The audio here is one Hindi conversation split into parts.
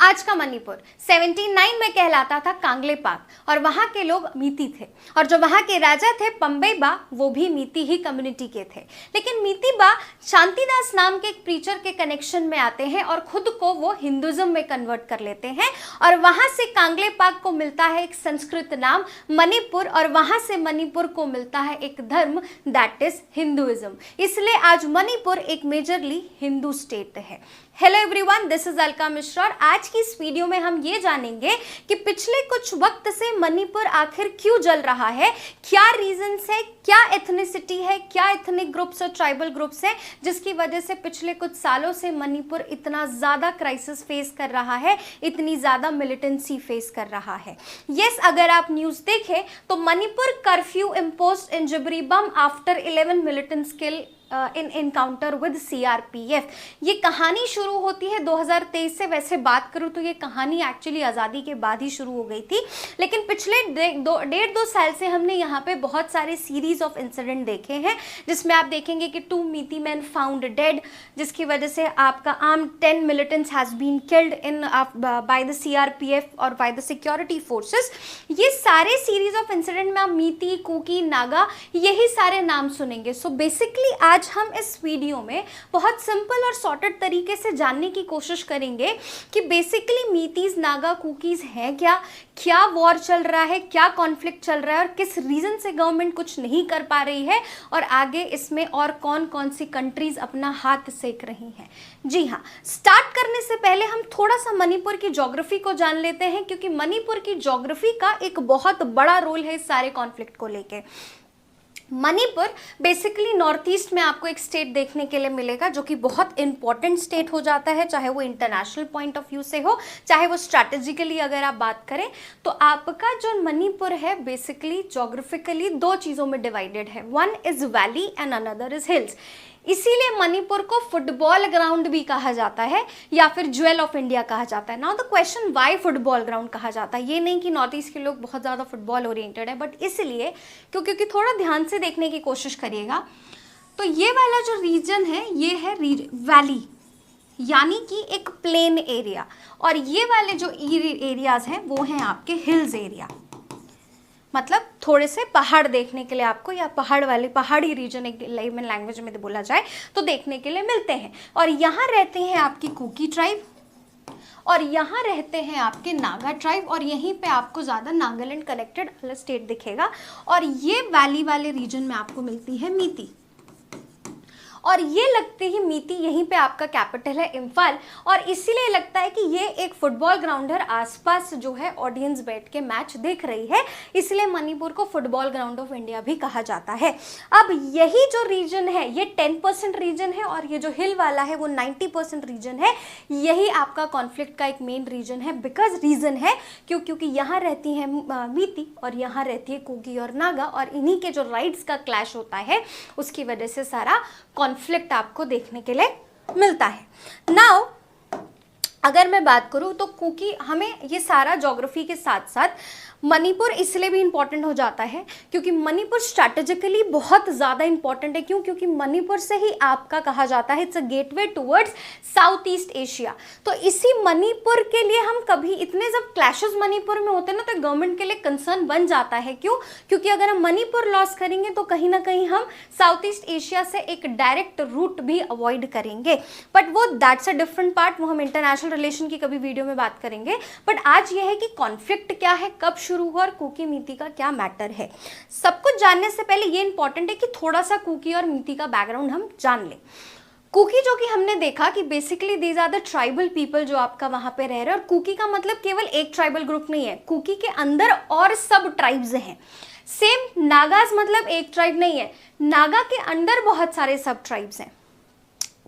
आज का मणिपुर 79 में कहलाता था कांगलेपाक और वहां के लोग मीती थे और जो वहां के राजा थे पम्बेबा वो भी मीती ही कम्युनिटी के थे। लेकिन मीतीबा शांतिदास नाम के एक प्रीचर के कनेक्शन में आते हैं और खुद को वो हिंदुज्म में कन्वर्ट कर लेते हैं और वहां से कांगलेपाक को मिलता है एक संस्कृत नाम मणिपुर और वहां से मणिपुर को मिलता है एक धर्म दैट इज हिंदुइज्म। इसलिए आज मणिपुर एक मेजरली हिंदू स्टेट है। Hello everyone, this is Alka Mishra और आज की इस वीडियो में हम ये जानेंगे कि पिछले कुछ वक्त से मणिपुर आखिर क्यों जल रहा है, क्या रीजंस है, क्या एथनिसिटी है, क्या एथनिक ग्रुप्स और ट्राइबल ग्रुप्स हैं जिसकी वजह से पिछले कुछ सालों से मणिपुर इतना ज़्यादा क्राइसिस फेस कर रहा है, इतनी ज़्यादा मिलिटेंसी फेस कर रहा है। यस, अगर आप न्यूज़ देखें तो Manipur curfew imposed in Jiribam after 11 militants kill in encounter with CRPF. ये कहानी शुरू होती है 2023 से। वैसे बात करूँ तो ये कहानी एक्चुअली आज़ादी के बाद ही शुरू हो गई थी, लेकिन पिछले डेढ़ दो साल से हमने यहाँ पे बहुत सारे सीरीज ऑफ इंसिडेंट देखे हैं जिसमें आप देखेंगे कि 2 मीती मैन फाउंड डेड, जिसकी वजह से आपका arm 10 militants has been killed in by the CRPF और बाय द सिक्योरिटी फोर्सेस। ये सारे सीरीज ऑफ इंसिडेंट में आप मीती, कुकी, नागा यही सारे नाम सुनेंगे। सो बेसिकली आज हम इस वीडियो में बहुत सिंपल और सॉर्टेड तरीके से जानने की कोशिश करेंगे कि बेसिकली मीतीज, नागा, कुकीज हैं क्या वॉर चल रहा है, क्या कॉन्फ्लिक्ट चल रहा है और किस रीजन से गवर्नमेंट कुछ नहीं कर पा रही है और आगे इसमें और कौन कौन सी कंट्रीज अपना हाथ सेक रही हैं। जी हाँ, स्टार्ट करने से पहले हम थोड़ा सा मणिपुर की ज्योग्राफी को जान लेते हैं क्योंकि मणिपुर की ज्योग्राफी का एक बहुत बड़ा रोल है इस सारे कॉन्फ्लिक्ट को लेके। मणिपुर बेसिकली नॉर्थ ईस्ट में आपको एक स्टेट देखने के लिए मिलेगा जो कि बहुत इंपॉर्टेंट स्टेट हो जाता है, चाहे वो इंटरनेशनल पॉइंट ऑफ व्यू से हो, चाहे वो स्ट्रैटेजिकली अगर आप बात करें तो आपका जो मणिपुर है बेसिकली ज्योग्राफिकली 2 चीज़ों में डिवाइडेड है। One is valley and another is hills. इसीलिए मणिपुर को फुटबॉल ग्राउंड भी कहा जाता है या फिर ज्वेल ऑफ इंडिया कहा जाता है। Now the question, why football ground कहा जाता है? ये नहीं कि नॉर्थ ईस्ट के लोग बहुत ज़्यादा फुटबॉल ओरिएंटेड है, बट इसलिए क्योंकि थोड़ा ध्यान से देखने की कोशिश करिएगा तो ये वाला जो रीजन है ये है वैली, यानी कि एक प्लेन एरिया, और ये वाले जो एरियाज हैं वो हैं आपके हिल्स एरिया, मतलब थोड़े से पहाड़ देखने के लिए आपको, या पहाड़ी रीजन एक लेमन लैंग्वेज में बोला जाए तो देखने के लिए मिलते हैं। और यहाँ रहते हैं आपकी कुकी ट्राइब और यहाँ रहते हैं आपके नागा ट्राइब और यहीं पे आपको ज़्यादा नागालैंड कनेक्टेड वाला स्टेट दिखेगा। और ये वैली वाले रीजन में आपको मिलती है मीती, और ये लगते ही मीती यहीं पे आपका कैपिटल है इम्फाल, और इसीलिए लगता है कि ये एक फुटबॉल ग्राउंड है, आसपास जो है ऑडियंस बैठ के मैच देख रही है, इसलिए मणिपुर को फुटबॉल ग्राउंड ऑफ इंडिया भी कहा जाता है। अब यही जो रीजन है ये 10% रीजन है और ये जो हिल वाला है वो 90% रीजन है। यही आपका कॉन्फ्लिक्ट का एक मेन रीजन है, बिकॉज रीजन है क्योंकि यहाँ रहती है मीती और यहाँ रहती है कुकी और नागा, और इन्हीं के जो राइट्स का क्लैश होता है उसकी वजह से सारा कॉन्फ्लिक्ट आपको देखने के लिए मिलता है। नाउ अगर मैं बात करूं तो कुकी, हमें ये सारा ज्योग्राफी के साथ साथ मणिपुर इसलिए भी इंपॉर्टेंट हो जाता है क्योंकि मणिपुर स्ट्रैटेजिकली बहुत ज़्यादा इंपॉर्टेंट है। क्यों? क्योंकि मणिपुर से ही आपका कहा जाता है it's a gateway towards south east Asia. तो इसी मणिपुर के लिए हम कभी इतने जब क्लैशेस मणिपुर में होते हैं ना तो गवर्नमेंट के लिए कंसर्न बन जाता है। क्यों? क्योंकि अगर हम मणिपुर लॉस करेंगे तो कहीं ना कहीं हम साउथ ईस्ट एशिया से एक डायरेक्ट रूट भी अवॉइड करेंगे, बट वो दैट्स अ डिफरेंट पार्ट, वो हम इंटरनेशनल रिलेशन की कभी वीडियो में बात करेंगे। बट आज ये है कि कॉन्फ्लिक्ट क्या है, कब शुरू हुआ और कुकी मीती का क्या मैटर है। सब कुछ जानने से पहले ये इंपॉर्टेंट है कि थोड़ा सा कुकी और मीती का बैकग्राउंड हम जान लें। कुकी जो कि हमने देखा कि basically these are the tribal people जो आपका वहां पे रह रहे हैं, और कुकी का मतलब केवल एक ट्राइबल ग्रुप नहीं है, कुकी के अंदर और सब ट्राइब्स हैं। सेम नागाज मतलब एक ट्राइब नहीं है, नागा के अंदर बहुत सारे सब ट्राइब्स हैं।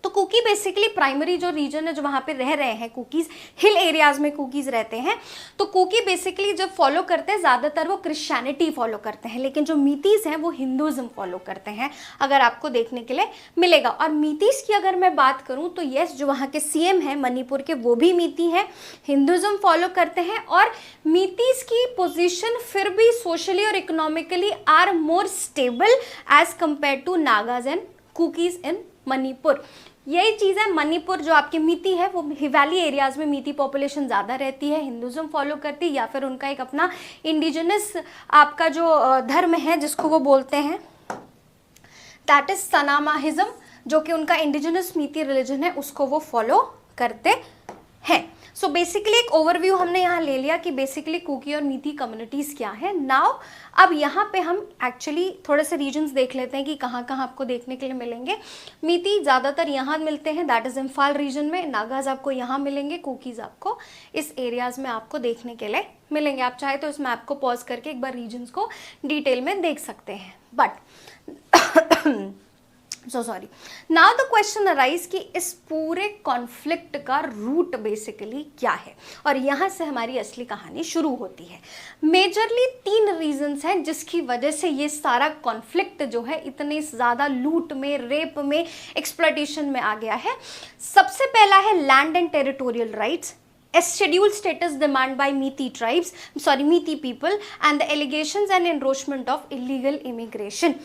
तो कुकी बेसिकली प्राइमरी जो रीजन है जो वहाँ पे रह रहे हैं कुकीज़, हिल एरियाज में कुकीज़ रहते हैं। तो कुकी बेसिकली जब फॉलो करते हैं ज़्यादातर वो क्रिश्चियनिटी फॉलो करते हैं, लेकिन जो मीतीज़ हैं वो हिंदुज़म फॉलो करते हैं, अगर आपको देखने के लिए मिलेगा। और मीतीज़ की अगर मैं बात करूँ तो यस, जो वहाँ के सीएम हैं मणिपुर के वो भी मीती हैं, हिंदुज़म फॉलो करते हैं, और मीतीज़ की पोजिशन फिर भी सोशली और economically are more stable as compared to Nagas and Kukis in Manipur. यही चीज़ है। मणिपुर जो आपके मीती है वो वैली एरियाज में मीती पॉपुलेशन ज़्यादा रहती है, हिंदुज़म फॉलो करती है या फिर उनका एक अपना इंडिजिनस आपका जो धर्म है जिसको वो बोलते हैं दैट इज सनामाहिज्म, जो कि उनका इंडिजिनस मीती रिलीजन है उसको वो फॉलो करते हैं। सो बेसिकली एक ओवरव्यू हमने यहाँ ले लिया कि बेसिकली कुकी और मीती कम्युनिटीज़ क्या है। नाउ अब यहाँ पे हम एक्चुअली थोड़े से रीजन्स देख लेते हैं कि कहाँ कहाँ आपको देखने के लिए मिलेंगे। मीती ज़्यादातर यहाँ मिलते हैं, दैट इज़ इम्फाल रीजन में। नागाज आपको यहाँ मिलेंगे, कुकीज़ आपको इस एरियाज़ में आपको देखने के लिए मिलेंगे। आप चाहे तो इस मैप को पॉज करके एक बार रीजन्स को डिटेल में देख सकते हैं। But so sorry, now the question arise कि इस पूरे कॉन्फ्लिक्ट का रूट बेसिकली क्या है, और यहाँ से हमारी असली कहानी शुरू होती है। मेजरली 3 रीजंस हैं जिसकी वजह से ये सारा कॉन्फ्लिक्ट जो है इतने ज़्यादा लूट में, रेप में, एक्सप्लॉयटेशन में आ गया है। सबसे पहला है land and territorial rights, a scheduled status demand by Meeti people, and the allegations and enroachment of illegal immigration।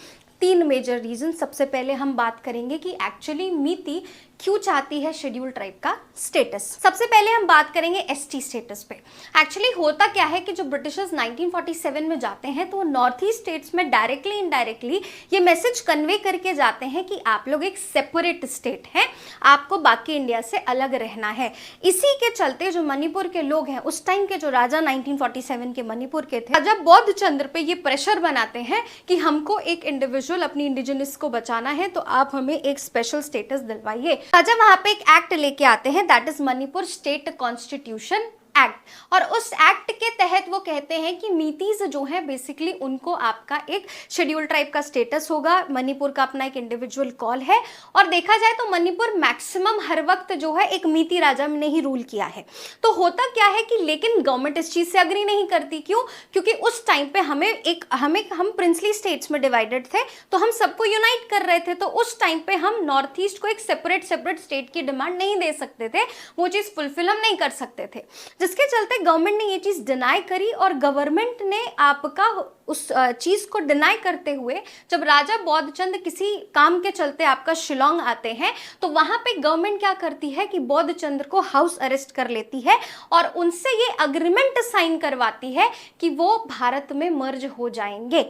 3 major reason. सबसे पहले हम बात करेंगे कि एक्चुअली मीती क्यों चाहती है शेड्यूल ट्राइब का स्टेटस। सबसे पहले हम बात करेंगे एसटी स्टेटस पे। एक्चुअली होता क्या है कि जो ब्रिटिशर्स 1947 में जाते हैं तो वो नॉर्थ ईस्ट स्टेट्स में डायरेक्टली इनडायरेक्टली ये मैसेज कन्वे करके जाते हैं कि आप लोग एक सेपरेट स्टेट हैं, आपको बाकी इंडिया से अलग रहना है। इसी के चलते जो मणिपुर के लोग हैं, उस टाइम के जो राजा 1947 के मणिपुर के थे, राजा बौद्ध चंद्र पे ये प्रेशर बनाते हैं कि हमको एक इंडिविजुअल अपनी इंडिजिनस को बचाना है, तो आप हमें एक स्पेशल स्टेटस दिलवाइए। राजा वहां पे एक एक्ट लेके आते हैं, that is Manipur state constitution act, और उस एक्ट के तहत वो कहते हैं कि मीतीज जो है बेसिकली उनको आपका एक शेड्यूल ट्राइब का स्टेटस होगा, मणिपुर का अपना एक इंडिविजुअल कॉल है। और देखा जाए तो मणिपुर मैक्सिमम हर वक्त जो है एक मीती राजा ने ही रूल किया है। तो होता क्या है कि लेकिन गवर्नमेंट इस चीज से अग्री नहीं करती। क्यों? क्योंकि उस टाइम पे हम प्रिंसली स्टेट्स में डिवाइडेड थे, तो हम सबको यूनाइट कर रहे थे। तो उस टाइम पे हम नॉर्थ ईस्ट को एक सेपरेट स्टेट की डिमांड नहीं दे सकते थे, वो चीज फुलफिल हम नहीं कर सकते थे, जिसके चलते गवर्नमेंट ने ये चीज डिनाई करी। और गवर्नमेंट ने आपका उस चीज को डिनाई करते हुए जब राजा बौद्ध चंद किसी काम के चलते आपका शिलोंग आते हैं, तो वहां पे गवर्नमेंट क्या करती है कि बौद्ध चंद्र को हाउस अरेस्ट कर लेती है और उनसे ये अग्रीमेंट साइन करवाती है कि वो भारत में मर्ज हो जाएंगे।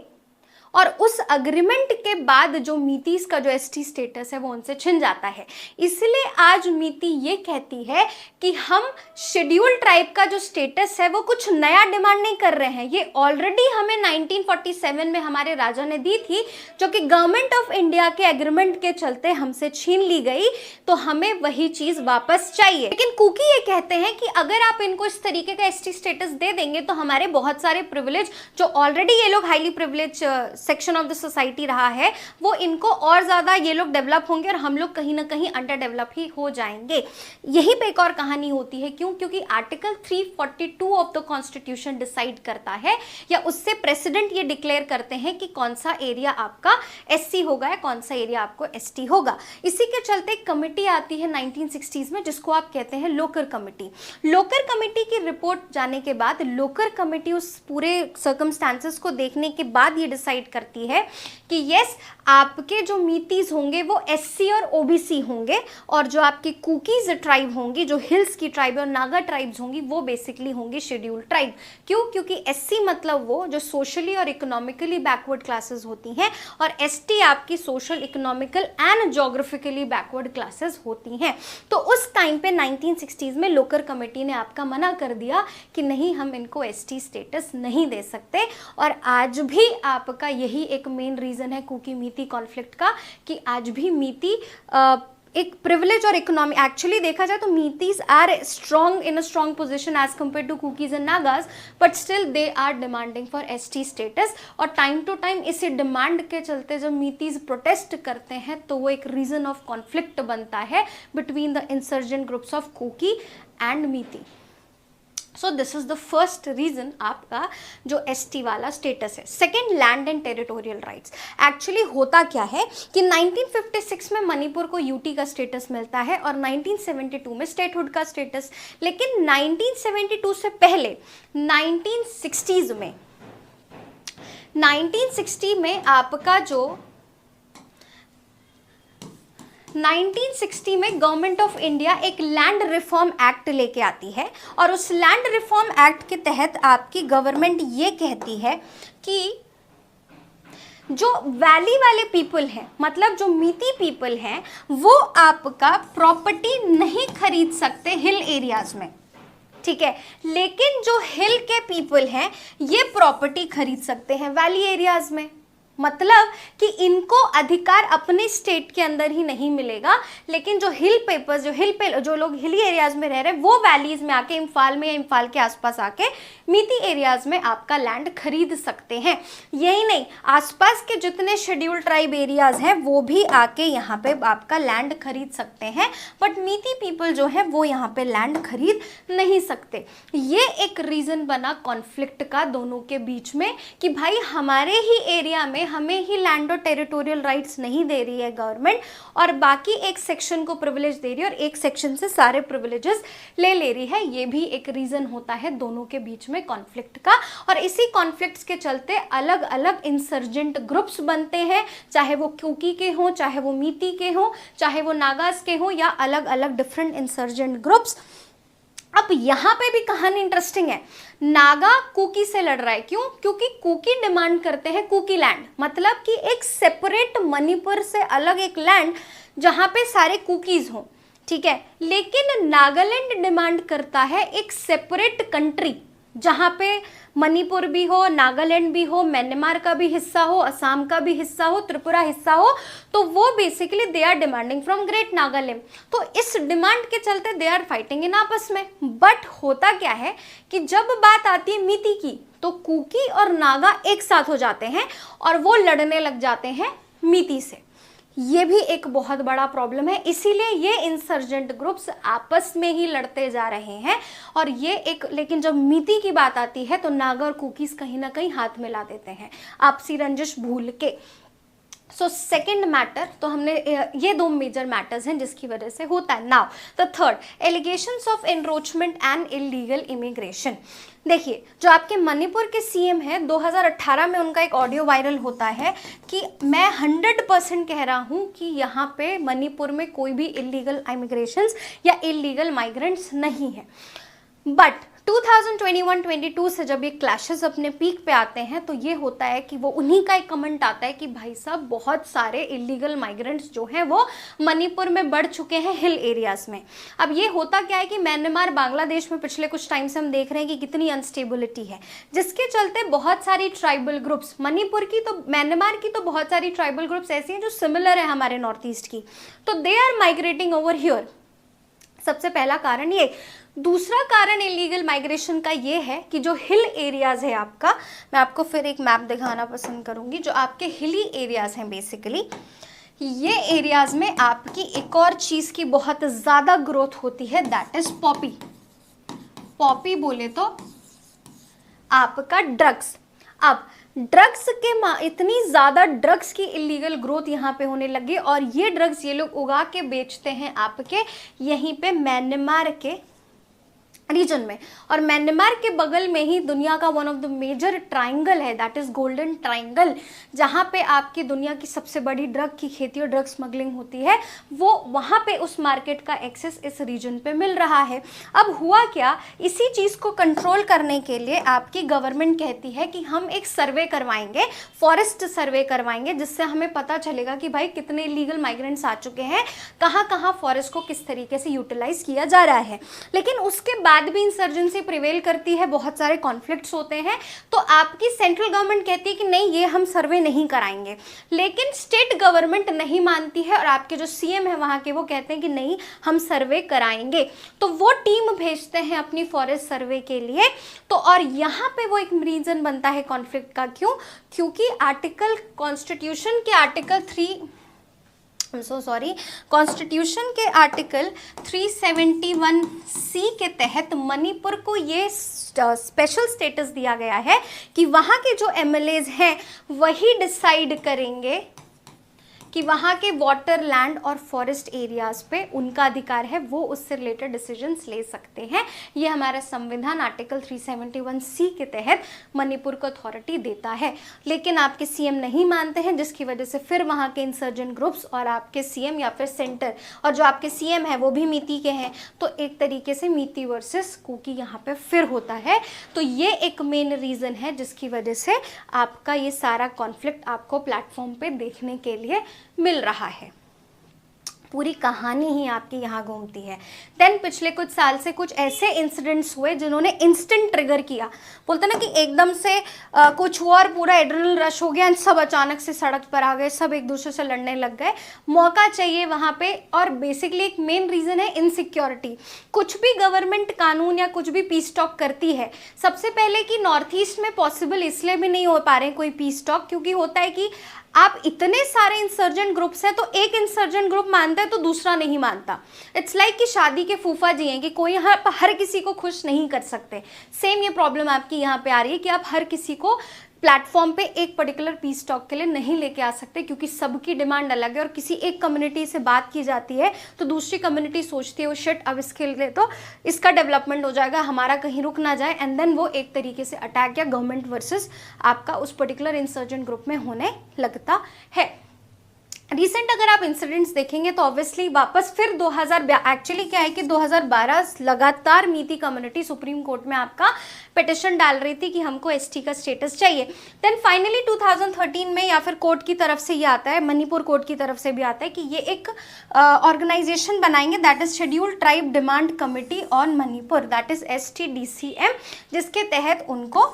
और उस अग्रीमेंट के बाद जो मीतीज का जो एसटी स्टेटस है वो उनसे छिन जाता है। इसलिए आज मीती ये कहती है कि हम शेड्यूल ट्राइब का जो स्टेटस है वो कुछ नया डिमांड नहीं कर रहे हैं, ये ऑलरेडी हमें 1947 में हमारे राजा ने दी थी, जो कि गवर्नमेंट ऑफ इंडिया के एग्रीमेंट के चलते हमसे छीन ली गई, तो हमें वही चीज वापस चाहिए। लेकिन कुकी ये कहते हैं कि अगर आप इनको इस तरीके का एसटी स्टेटस दे देंगे तो हमारे बहुत सारे प्रिविलेज, जो ऑलरेडी ये लोग highly privilege section of the society रहा है, वो इनको और ज़्यादा ये लोग डेवलप होंगे और हम लोग कहीं ना कहीं अंडर डेवलप ही हो जाएंगे। यहीं पे एक और कहानी होती है। क्यों? क्योंकि article 342 of the constitution decide करता है, या उससे प्रेसिडेंट ये डिक्लेयर करते हैं कि कौन सा एरिया आपका एससी होगा या कौन सा एरिया आपको एसटी होगा। इसी के चलते एक कमेटी आती है 1960s में, जिसको आप कहते हैं लोकर कमेटी। लोकर कमेटी की रिपोर्ट जाने के बाद लोकर कमेटी उस पूरे सर्कमस्टांसेस को देखने के बाद ये डिसाइड करती है कि यस, आपके जो मीतीज होंगे वो एससी और ओबीसी होंगे, और जो आपके कुकीज ट्राइब होंगी, जो हिल्स की ट्राइब और नागा ट्राइब्स होंगी, वो बेसिकली होंगी शेड्यूल ट्राइब। क्यों? क्योंकि एससी मतलब वो जो सोशली और इकोनॉमिकली बैकवर्ड क्लासेस होती हैं, और एसटी आपकी social, economical and geographically backward classes होती हैं। तो उस टाइम पे 1960s में लोकर कमेटी ने आपका मना कर दिया कि नहीं, हम इनको एसटी स्टेटस नहीं दे सकते। और आज भी आपका यही एक मेन रीजन है कुकी मीती कॉन्फ्लिक्ट का, कि आज भी मीती एक प्रिविलेज और इकोनॉमी, एक्चुअली देखा जाए तो Meiteis are strong in a strong position as compared to Kukis and Nagas, but still they are demanding for ST status. और टाइम टू टाइम इसी डिमांड के चलते जब मीतीज प्रोटेस्ट करते हैं तो वो एक रीजन ऑफ कॉन्फ्लिक्ट बनता है between the insurgent groups of Kuki and Meitei. So this is the first reason आपका जो एसटी वाला स्टेटस है। Second, land and territorial rights. Actually होता क्या है कि 1956 में मणिपुर को यूटी का स्टेटस मिलता है और 1972 में स्टेटहुड का स्टेटस। लेकिन 1972 से पहले 1960s में 1960 में आपका जो 1960 में गवर्नमेंट ऑफ इंडिया एक लैंड रिफॉर्म एक्ट लेके आती है और उस लैंड रिफॉर्म एक्ट के तहत आपकी गवर्नमेंट ये कहती है कि जो वैली वाले पीपल हैं, मतलब जो मीती पीपल हैं, वो आपका प्रॉपर्टी नहीं खरीद सकते हिल एरियाज में, ठीक है। लेकिन जो हिल के पीपल हैं ये प्रॉपर्टी खरीद सकते हैं वैली एरियाज में। मतलब कि इनको अधिकार अपने स्टेट के अंदर ही नहीं मिलेगा, लेकिन जो हिल पेपर्स, जो लोग हिली एरियाज में रह रहे हैं वो वैलीज में आके इम्फाल में या इम्फाल के आसपास आके मीती एरियाज में आपका लैंड खरीद सकते हैं। यही नहीं, आसपास के जितने शेड्यूल्ड ट्राइब एरियाज हैं वो भी आके यहाँ पे आपका लैंड खरीद सकते हैं, बट मीती पीपल जो है वो यहाँ पे लैंड खरीद नहीं सकते। ये एक रीजन बना कॉन्फ्लिक्ट का दोनों के बीच में कि भाई हमारे ही एरिया में हमें ही लैंड और टेरिटोरियल राइट्स नहीं दे रही है गवर्नमेंट, और बाकी एक सेक्शन को प्रिविलेज दे रही है और एक सेक्शन से सारे प्रिविलेजेस ले रही है। ये भी एक रीजन होता है दोनों के बीच में कॉन्फ्लिक्ट का, और इसी कॉन्फ्लिक्ट्स के चलते अलग अलग इंसर्जेंट ग्रुप्स बनते हैं, चाहे वो कुकी के हों, चाहे वो मीती के हों, चाहे वो नागास के हों, या अलग अलग डिफरेंट इंसर्जेंट ग्रुप्स। अब यहाँ पे भी कहानी इंटरेस्टिंग है। नागा कुकी से लड़ रहा है, क्यों? क्योंकि कुकी डिमांड करते हैं कुकी लैंड, मतलब कि एक सेपरेट मणिपुर से अलग एक लैंड जहाँ पे सारे कुकीज हों, ठीक है। लेकिन नागालैंड डिमांड करता है एक सेपरेट कंट्री जहाँ पे मणिपुर भी हो, नागालैंड भी हो, म्यांमार का भी हिस्सा हो, असम का भी हिस्सा हो, त्रिपुरा हिस्सा हो। तो वो basically they are demanding from great Nagaland. तो इस डिमांड के चलते दे आर फाइटिंग इन आपस में। बट होता क्या है कि जब बात आती है मीती की तो कुकी और नागा एक साथ हो जाते हैं और वो लड़ने लग जाते हैं मीती से। ये भी एक बहुत बड़ा प्रॉब्लम है, इसीलिए ये इंसर्जेंट ग्रुप्स आपस में ही लड़ते जा रहे हैं। और ये एक, लेकिन जब मीती की बात आती है तो नागा और कुकीज कहीं ना कहीं हाथ मिला देते हैं आपसी रंजिश भूल के। सो सेकेंड मैटर, तो हमने ये दो मेजर मैटर्स हैं जिसकी वजह से होता है। Now the third, allegations of encroachment and illegal immigration. देखिए, जो आपके मणिपुर के सीएम हैं 2018 में उनका एक ऑडियो वायरल होता है कि मैं 100% कह रहा हूँ कि यहाँ पे मणिपुर में कोई भी इलीगल इमिग्रेशंस या इलीगल माइग्रेंट्स नहीं है। बट 2021-22 से जब ये क्लैशेस अपने पीक पे आते हैं तो ये होता है कि वो उन्हीं का एक कमेंट आता है कि भाई साहब बहुत सारे इलीगल माइग्रेंट्स जो हैं वो मणिपुर में बढ़ चुके हैं हिल एरियाज में। अब ये होता क्या है कि म्यांमार, बांग्लादेश में पिछले कुछ टाइम से हम देख रहे हैं कि कितनी अनस्टेबिलिटी है, जिसके चलते बहुत सारी ट्राइबल ग्रुप्स, मणिपुर की तो, म्यांमार की तो बहुत सारी ट्राइबल ग्रुप्स ऐसी हैं जो सिमिलर है हमारे नॉर्थ ईस्ट की, तो they are migrating over here. सबसे पहला कारण ये। दूसरा कारण इलीगल माइग्रेशन का ये है कि जो हिल एरियाज है आपका, मैं आपको फिर एक मैप दिखाना पसंद करूंगी, जो आपके हिली एरियाज हैं बेसिकली, ये एरियाज में आपकी एक और चीज़ की बहुत ज़्यादा ग्रोथ होती है, दैट इज पॉपी। पॉपी बोले तो आपका ड्रग्स। अब ड्रग्स के इतनी ज़्यादा ड्रग्स की इलीगल ग्रोथ यहाँ पे होने लगी और ये ड्रग्स ये लोग उगा के बेचते हैं आपके यहीं पे म्यांमार के रीजन में। और म्यांमार के बगल में ही दुनिया का one of the major triangle है, दैट इज गोल्डन ट्राइंगल, जहाँ पे आपकी दुनिया की सबसे बड़ी ड्रग की खेती और ड्रग स्मगलिंग होती है। वो वहाँ पे उस मार्केट का एक्सेस इस रीजन पे मिल रहा है। अब हुआ क्या, इसी चीज़ को कंट्रोल करने के लिए आपकी गवर्नमेंट कहती है कि हम एक सर्वे करवाएंगे, फॉरेस्ट सर्वे करवाएंगे, जिससे हमें पता चलेगा कि भाई कितने इलीगल माइग्रेंट्स आ चुके हैं, कहाँ कहाँ फॉरेस्ट को किस तरीके से यूटिलाइज किया जा रहा है। लेकिन उसके बाद भी इंसर्जेंसी प्रिवेल करती है, बहुत सारे कॉन्फ्लिक्ट्स होते हैं, तो आपकी सेंट्रल गवर्नमेंट कहती है कि नहीं, ये हम सर्वे नहीं कराएंगे। लेकिन स्टेट गवर्नमेंट नहीं मानती है और आपके जो सीएम है वहाँ के वो कहते हैं कि नहीं, हम सर्वे कराएंगे। तो वो टीम भेजते हैं अपनी फॉरेस्ट सर्वे के लिए। तो और यहाँ पे वो एक रीजन बनता है कॉन्फ्लिक्ट का। क्यों? क्योंकि कॉन्स्टिट्यूशन के आर्टिकल 371C के तहत मणिपुर को ये स्पेशल स्टेटस दिया गया है कि वहाँ के जो एमएलएज हैं वही डिसाइड करेंगे कि वहाँ के वाटर, लैंड और फॉरेस्ट एरियाज पे उनका अधिकार है, वो उससे रिलेटेड डिसीजंस ले सकते हैं। ये हमारा संविधान आर्टिकल 371C के तहत मणिपुर को अथॉरिटी देता है। लेकिन आपके सीएम नहीं मानते हैं, जिसकी वजह से फिर वहाँ के इंसर्जेंट ग्रुप्स और आपके सीएम या फिर सेंटर, और जो आपके सीएम है वो भी मीती के हैं, तो एक तरीके से मीती वर्सेस कुकी यहाँ पे फिर होता है। तो ये एक मेन रीज़न है जिसकी वजह से आपका ये सारा कॉन्फ्लिक्ट आपको प्लेटफॉर्म पे देखने के लिए मिल रहा है। पूरी कहानी ही आपकी यहाँ घूमती है। देन पिछले कुछ साल से कुछ ऐसे इंसिडेंट्स हुए जिन्होंने इंस्टेंट ट्रिगर किया, बोलते ना कि एकदम से कुछ हुआ और पूरा एड्रेनल रश हो गया, सब अचानक से सड़क पर आ गए, सब एक दूसरे से लड़ने लग गए। मौका चाहिए वहाँ पे, और बेसिकली एक मेन रीज़न है इनसिक्योरिटी। कुछ भी गवर्नमेंट कानून या कुछ भी पीस टॉक करती है, सबसे पहले कि नॉर्थ ईस्ट में पॉसिबल इसलिए भी नहीं हो पा रहे हैं कोई पीस टॉक, क्योंकि होता है कि आप इतने सारे इंसर्जेंट ग्रुप्स हैं, तो एक इंसर्जेंट ग्रुप मानता है तो दूसरा नहीं मानता। इट्स लाइक कि शादी के फूफा जी हैं कि कोई यहाँ पर हर किसी को खुश नहीं कर सकते। सेम ये प्रॉब्लम आपकी यहाँ पे आ रही है कि आप हर किसी को प्लेटफॉर्म पे एक पर्टिकुलर पीस टॉक के लिए नहीं लेके आ सकते, क्योंकि सबकी डिमांड अलग है। और किसी एक कम्युनिटी से बात की जाती है तो दूसरी कम्युनिटी सोचती है वो शिट, अब इसके लिए तो इसका डेवलपमेंट हो जाएगा, हमारा कहीं रुक ना जाए, एंड देन वो एक तरीके से अटैक या गवर्नमेंट वर्सेस आपका उस पर्टिकुलर इंसर्जेंट ग्रुप में होने लगता है। रिसेंट अगर आप इंसिडेंट्स देखेंगे तो ऑब्वियसली वापस फिर 2000 एक्चुअली क्या है कि 2012 लगातार मीती कम्युनिटी सुप्रीम कोर्ट में आपका पिटिशन डाल रही थी कि हमको एसटी का स्टेटस चाहिए। देन फाइनली 2013 में या फिर कोर्ट की तरफ से ये आता है, मणिपुर कोर्ट की तरफ से भी आता है कि ये एक ऑर्गेनाइजेशन बनाएंगे, that is scheduled tribe demand committee on Manipur, that is STDCM, जिसके तहत उनको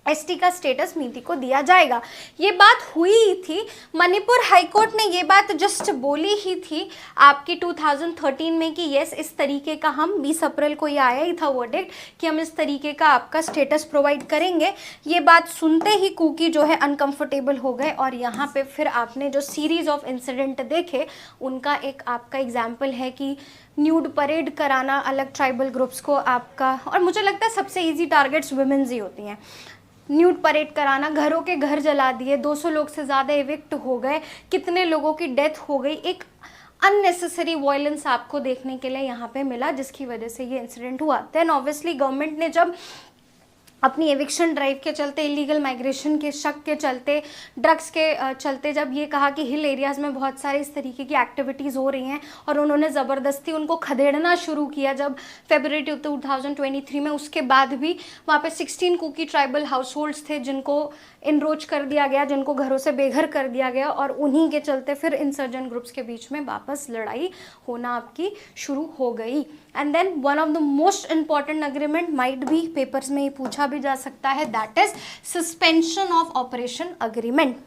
एसटी का स्टेटस मीती को दिया जाएगा। ये बात हुई ही थी, मणिपुर हाईकोर्ट ने ये बात जस्ट बोली ही थी आपकी 2013 में कि यस, इस तरीके का हम 20 अप्रैल को ये आया ही था वर्डिक्ट कि हम इस तरीके का आपका स्टेटस प्रोवाइड करेंगे। ये बात सुनते ही कुकी जो है अनकंफर्टेबल हो गए, और यहाँ पे फिर आपने जो सीरीज ऑफ इंसिडेंट देखे उनका एक आपका एग्जाम्पल है कि न्यूड परेड कराना अलग ट्राइबल ग्रुप्स को आपका, और मुझे लगता है सबसे ईजी टारगेट्स वुमेन्स ही होती हैं। न्यूड परेड कराना, घरों के घर जला दिए, 200 लोग से ज़्यादा एविक्ट हो गए, कितने लोगों की डेथ हो गई, एक अननेसेसरी वायलेंस आपको देखने के लिए यहाँ पे मिला, जिसकी वजह से ये इंसिडेंट हुआ। देन ऑब्वियसली गवर्नमेंट ने जब अपनी एविक्शन ड्राइव के चलते, इलीगल माइग्रेशन के शक के चलते, ड्रग्स के चलते जब ये कहा कि हिल एरियाज़ में बहुत सारे इस तरीके की एक्टिविटीज़ हो रही हैं, और उन्होंने ज़बरदस्ती उनको खदेड़ना शुरू किया जब फरवरी 2023 में, उसके बाद भी वहाँ पे 16 कुकी ट्राइबल हाउस होल्ड्स थे जिनको इनरोच कर दिया गया, जिनको घरों से बेघर कर दिया गया, और उन्हीं के चलते फिर इंसर्जेंट ग्रुप्स के बीच में वापस लड़ाई होना आपकी शुरू हो गई। And then one of the most important agreement might भी पेपर्स में ही पूछा भी जा सकता है, that is suspension of operation agreement.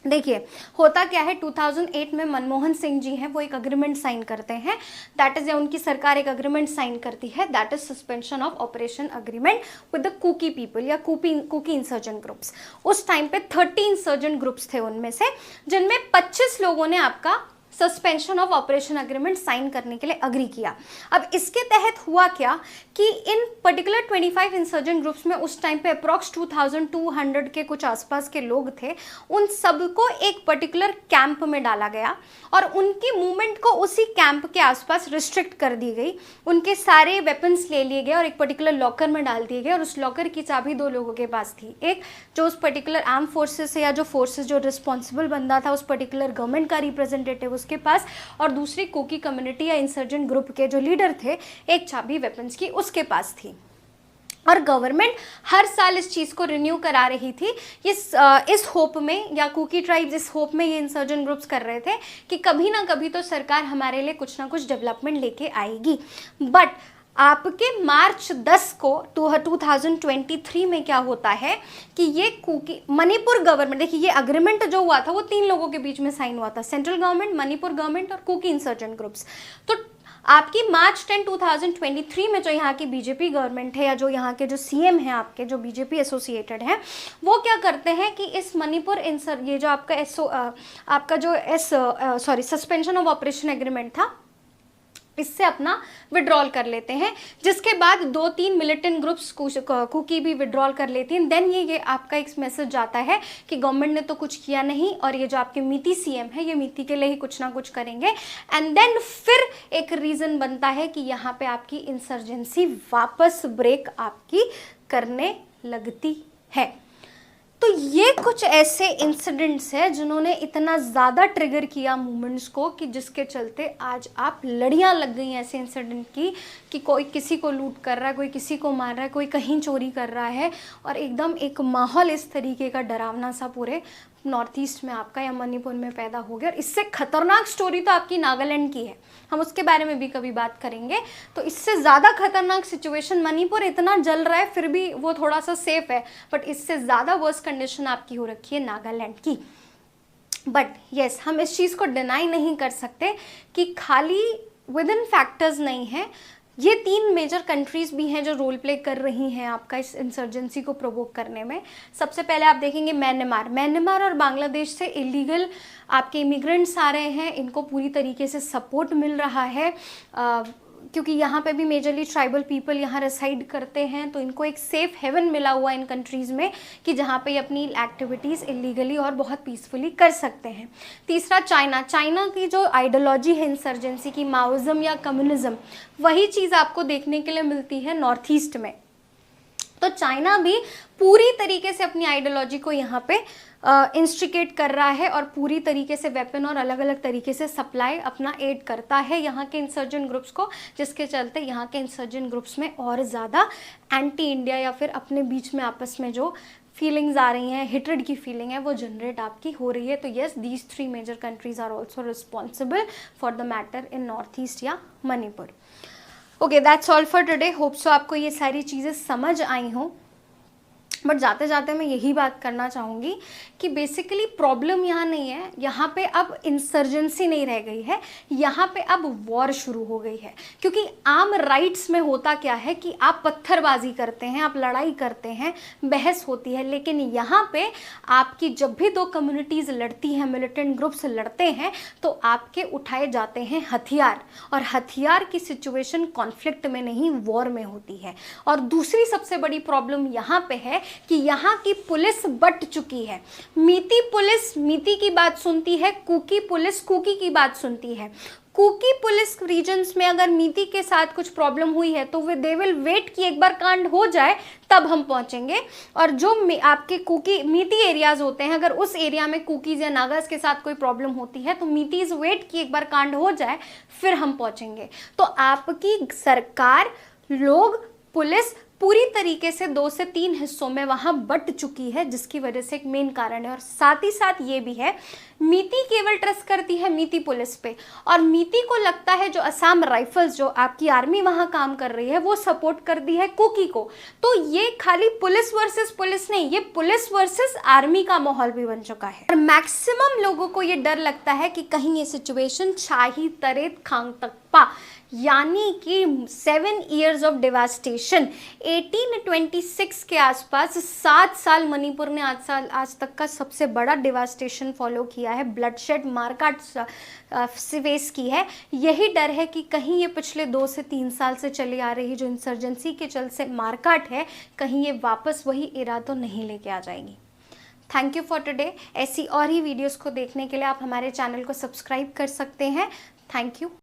देखिए होता क्या है, 2008 में मनमोहन सिंह जी हैं, वो एक अग्रीमेंट साइन करते हैं, दैट इज, या उनकी सरकार एक अग्रीमेंट साइन करती है, that is suspension of operation agreement with the Kuki people या कुकी इंसर्जेंट ग्रुप्स। उस टाइम पे 30 इंसर्जेंट ग्रुप्स थे उनमें से, जिनमें 25 लोगों ने आपका suspension of operation agreement sign करने के लिए अग्री किया। अब इसके तहत हुआ क्या कि इन पर्टिकुलर 25 इंसर्जेंट ग्रुप्स में उस टाइम पे अप्रॉक्स 2200 के कुछ आसपास के लोग थे, उन सबको एक पर्टिकुलर कैंप में डाला गया और उनकी मूवमेंट को उसी कैंप के आसपास रिस्ट्रिक्ट कर दी गई। उनके सारे वेपन्स ले लिए गए और एक पर्टिकुलर लॉकर में डाल दिए गए, और उस लॉकर की चाबी 2 लोगों के पास थी, एक जो उस पर्टिकुलर आर्म फोर्सेस या जो फोर्सेस जो रिस्पॉन्सिबल बंदा था उस पर्टिकुलर गवर्नमेंट का रिप्रेजेंटेटिव उसके पास, और दूसरी कुकी कम्युनिटी या इंसर्जेंट ग्रुप के जो लीडर थे, एक चाबी वेपन्स की उसके पास थी। और गवर्नमेंट हर साल इस चीज़ को रिन्यू करा रही थी, इस होप में, या कुकी ट्राइब्स इस होप में ये इंसर्जेंट ग्रुप्स कर रहे थे कि कभी ना कभी तो सरकार हमारे लिए कुछ ना कुछ डेवलपमेंट लेके आएगी। बट आपके मार्च 10 को 2023 में क्या होता है कि ये कुकी मणिपुर गवर्नमेंट, देखिए ये अग्रीमेंट जो हुआ था वो 3 लोगों के बीच में साइन हुआ था, सेंट्रल गवर्नमेंट, मणिपुर गवर्नमेंट और कुकी इंसर्जेंट ग्रुप्स। तो आपकी मार्च 10, 2023 में जो यहाँ की बीजेपी गवर्नमेंट है या जो यहाँ के जो सीएम हैं आपके जो बीजेपी एसोसिएटेड हैं, वो क्या करते हैं कि इस मणिपुर ये जो आपका सस्पेंशन ऑफ ऑपरेशन एग्रीमेंट था इससे अपना विड्रॉल कर लेते हैं, जिसके बाद 2-3 मिलिटेंट ग्रुप्स कुकी भी विड्रॉल कर लेती हैं। देन ये आपका एक मैसेज जाता है कि गवर्नमेंट ने तो कुछ किया नहीं और ये जो आपके मीती सीएम है ये मीती के लिए ही कुछ ना कुछ करेंगे। एंड देन फिर एक रीज़न बनता है कि यहाँ पे आपकी इंसर्जेंसी वापस ब्रेक आपकी करने लगती है। तो ये कुछ ऐसे इंसिडेंट्स हैं जिन्होंने इतना ज़्यादा ट्रिगर किया मूवमेंट्स को कि जिसके चलते आज आप लड़ियाँ लग गई ऐसे इंसिडेंट की कि कोई किसी को लूट कर रहा है, कोई किसी को मार रहा है, कोई कहीं चोरी कर रहा है, और एकदम एक माहौल इस तरीके का डरावना सा पूरे नॉर्थ ईस्ट में आपका या मणिपुर में पैदा हो गया। और इससे खतरनाक स्टोरी तो आपकी नागालैंड की है, हम उसके बारे में भी कभी बात करेंगे। तो इससे ज़्यादा खतरनाक सिचुएशन, मणिपुर इतना जल रहा है फिर भी वो थोड़ा सा सेफ है, बट इससे ज़्यादा वर्स कंडीशन आपकी हो रखी है नागालैंड की। बट यस, हम इस चीज़ को डिनाई नहीं कर सकते कि खाली विद इन फैक्टर्स नहीं है, ये 3 मेजर कंट्रीज़ भी हैं जो रोल प्ले कर रही हैं आपका इस इंसर्जेंसी को प्रोवोक करने में। सबसे पहले आप देखेंगे म्यांमार और बांग्लादेश से इलीगल आपके इमिग्रेंट्स आ रहे हैं, इनको पूरी तरीके से सपोर्ट मिल रहा है क्योंकि यहाँ पे भी मेजरली ट्राइबल पीपल यहाँ रेसाइड करते हैं, तो इनको एक सेफ हेवन मिला हुआ इन कंट्रीज़ में कि जहाँ पे अपनी एक्टिविटीज़ इलीगली और बहुत पीसफुली कर सकते हैं। तीसरा चाइना की जो आइडियोलॉजी है इंसर्जेंसी की, माओइज्म या कम्युनिज्म, वही चीज़ आपको देखने के लिए मिलती है नॉर्थ ईस्ट में। तो चाइना भी पूरी तरीके से अपनी आइडियोलॉजी को यहाँ पे इंस्टिकेट कर रहा है और पूरी तरीके से वेपन और अलग अलग तरीके से सप्लाई अपना एड करता है यहाँ के इंसर्जेंट ग्रुप्स को, जिसके चलते यहाँ के इंसर्जेंट ग्रुप्स में और ज़्यादा एंटी इंडिया या फिर अपने बीच में आपस में जो फीलिंग्स आ रही हैं, हेट्रेड की फीलिंग है, वो जनरेट आपकी हो रही है। तो yes, these 3 major countries are also responsible for the matter in north east या Manipur. Okay, that's all for today. Hope so आपको ये सारी चीज़ें समझ आई हों। बट जाते जाते मैं यही बात करना चाहूँगी कि बेसिकली प्रॉब्लम यहाँ नहीं है, यहाँ पे अब इंसर्जेंसी नहीं रह गई है, यहाँ पे अब वॉर शुरू हो गई है। क्योंकि आम राइट्स में होता क्या है कि आप पत्थरबाजी करते हैं, आप लड़ाई करते हैं, बहस होती है, लेकिन यहाँ पे आपकी जब भी 2 कम्युनिटीज़ लड़ती हैं, मिलिटेंट ग्रुप्स लड़ते हैं, तो आपके उठाए जाते हैं हथियार, और हथियार की सिचुएशन कॉन्फ्लिक्ट में नहीं, वॉर में होती है। और दूसरी सबसे बड़ी प्रॉब्लम यहाँ पे है कि यहाँ की पुलिस बट चुकी है। मीती पुलिस मीती की बात सुनती है, कुकी पुलिस कुकी की बात सुनती है। कुकी पुलिस रीजन्स में अगर मीती के साथ कुछ प्रॉब्लम हुई है तो वे दे विल वेट कि एक बार कांड हो जाए तब हम पहुंचेंगे, और जो आपके कुकी मीती एरियाज होते हैं, अगर उस एरिया में कुकीज या नागास के साथ कोई प्रॉब्लम होती है तो मीतीज वेट कि एक बार कांड हो जाए फिर हम पहुंचेंगे। तो आपकी सरकार, लोग, पुलिस पूरी तरीके से 2 से 3 हिस्सों में वहां बट चुकी है, जिसकी वजह से एक मेन कारण है। और साथ ही साथ ये भी है, मीती केवल ट्रस्ट करती है मीती पुलिस पे, और मीती को लगता है जो असम राइफल्स, जो आपकी आर्मी वहां काम कर रही है, वो सपोर्ट करती है कुकी को। तो ये खाली पुलिस वर्सेस पुलिस नहीं, ये पुलिस वर्सेस आर्मी का माहौल भी बन चुका है। और मैक्सिमम लोगों को ये डर लगता है कि कहीं ये सिचुएशन छाही तरेत खांग तक पा, यानी कि 7 years ऑफ डिवास्टेशन, 1826 के आसपास 7 साल मणिपुर ने आज तक का सबसे बड़ा डिवास्टेशन फॉलो किया है, ब्लडशेड मारकाट फेस की है। यही डर है कि कहीं ये पिछले 2 से 3 साल से चली आ रही जो इंसर्जेंसी के चलते मारकाट है, कहीं ये वापस वही इरा तो नहीं लेके आ जाएगी। Thank you for today. ऐसी और ही वीडियोस को देखने के लिए आप हमारे चैनल को सब्सक्राइब कर सकते हैं। Thank you.